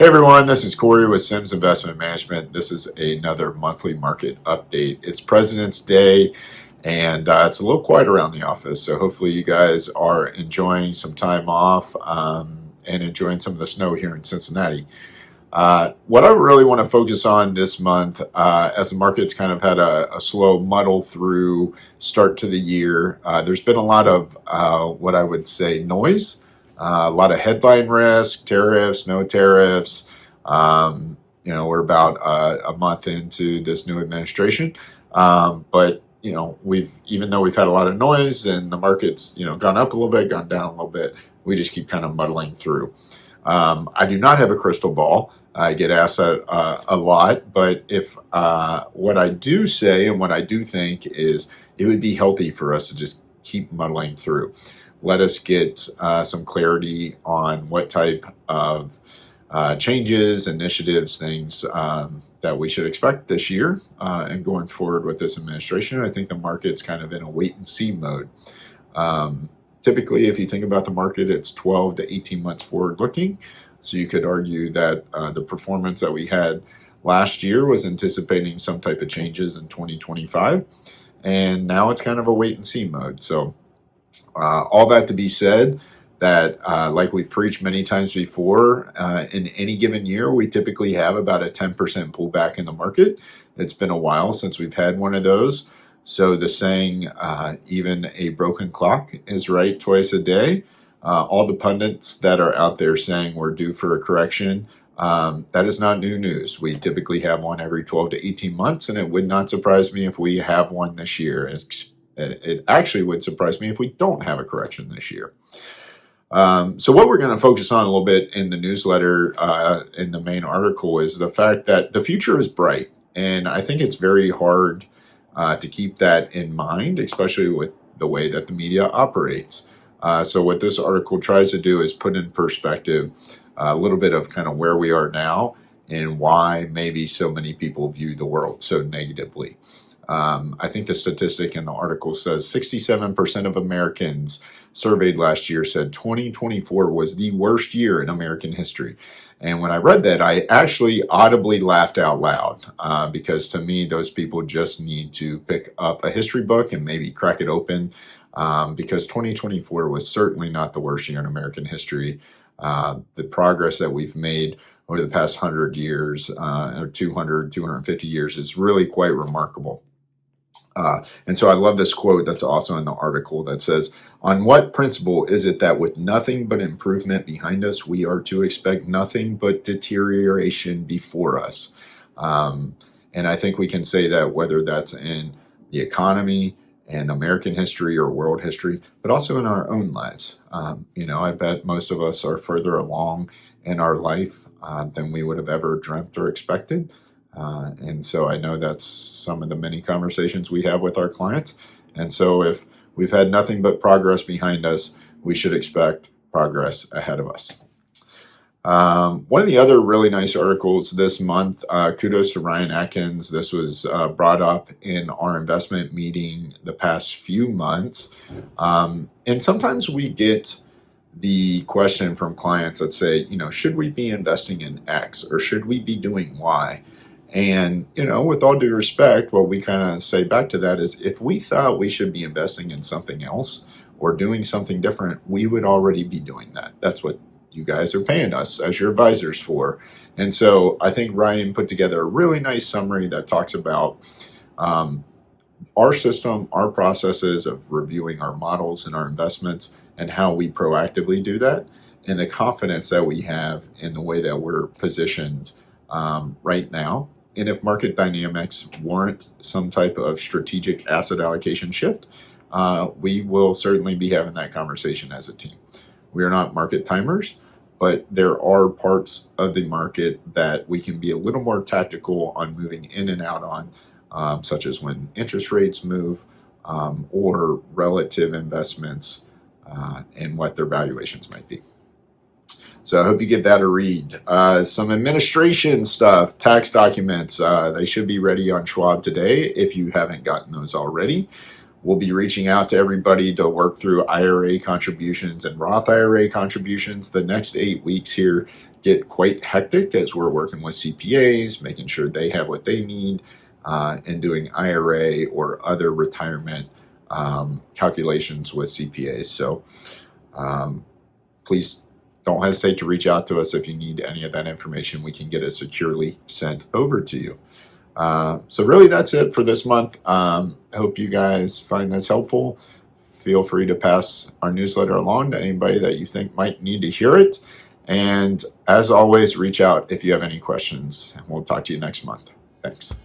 Hey everyone, this is Corey with Sims Investment Management. This is another monthly market update. It's President's Day and it's a little quiet around the office, so hopefully you guys are enjoying some time off and enjoying some of the snow here in Cincinnati. What I really want to focus on this month, as the market's kind of had a slow muddle through start to the year, there's been a lot of what I would say noise. A lot of headline risk, tariffs, no tariffs. We're about a month into this new administration, but even though we've had a lot of noise and the market's gone up a little bit, gone down a little bit, we just keep kind of muddling through. I do not have a crystal ball. I get asked that a lot, but if what I do say and what I do think is it would be healthy for us to just keep muddling through. Let us get some clarity on what type of changes, initiatives, things that we should expect this year and going forward with this administration. I think the market's kind of in a wait and see mode. Typically, if you think about the market, it's 12 to 18 months forward looking. So you could argue that the performance that we had last year was anticipating some type of changes in 2025. And now it's kind of a wait and see mode. So all that to be said, that like we've preached many times before, in any given year, we typically have about a 10% pullback in the market. It's been a while since we've had one of those. So the saying, even a broken clock is right twice a day. All the pundits that are out there saying we're due for a correction, that is not new news. We typically have one every 12 to 18 months, and it would not surprise me if we have one this year. It actually would surprise me if we don't have a correction this year. So what we're going to focus on a little bit in the newsletter, in the main article, is the fact that the future is bright. And I think it's very hard to keep that in mind, especially with the way that the media operates. So what this article tries to do is put in perspective a little bit of kind of where we are now and why maybe so many people view the world so negatively. I think the statistic in the article says 67% of Americans surveyed last year said 2024 was the worst year in American history. And when I read that, I actually audibly laughed out loud because to me, those people just need to pick up a history book and maybe crack it open because 2024 was certainly not the worst year in American history. The progress that we've made over the past 100 years or 200, 250 years is really quite remarkable. And so I love this quote that's also in the article that says, "On what principle is it that with nothing but improvement behind us, we are to expect nothing but deterioration before us?" And I think we can say that whether that's in the economy and American history or world history, but also in our own lives. I bet most of us are further along in our life than we would have ever dreamt or expected. And so I know that's some of the many conversations we have with our clients. And so if we've had nothing but progress behind us, we should expect progress ahead of us. One of the other really nice articles this month, kudos to Ryan Atkins. This was brought up in our investment meeting the past few months. And sometimes we get the question from clients that say, should we be investing in X or should we be doing Y? And, with all due respect, what we kind of say back to that is if we thought we should be investing in something else or doing something different, we would already be doing that. That's what you guys are paying us as your advisors for. And so I think Ryan put together a really nice summary that talks about our system, our processes of reviewing our models and our investments and how we proactively do that and the confidence that we have in the way that we're positioned right now. And if market dynamics warrant some type of strategic asset allocation shift, we will certainly be having that conversation as a team. We are not market timers, but there are parts of the market that we can be a little more tactical on moving in and out on, such as when interest rates move or relative investments and what their valuations might be. So I hope you give that a read. Some administration stuff, tax documents, they should be ready on Schwab today if you haven't gotten those already. We'll be reaching out to everybody to work through IRA contributions and Roth IRA contributions. The next 8 weeks here get quite hectic as we're working with CPAs, making sure they have what they need, and doing IRA or other retirement calculations with CPAs. So please don't hesitate to reach out to us if you need any of that information. We can get it securely sent over to you. So really that's it for this month. I hope you guys find this helpful. Feel free to pass our newsletter along to anybody that you think might need to hear it. And as always, reach out if you have any questions. We'll talk to you next month. Thanks.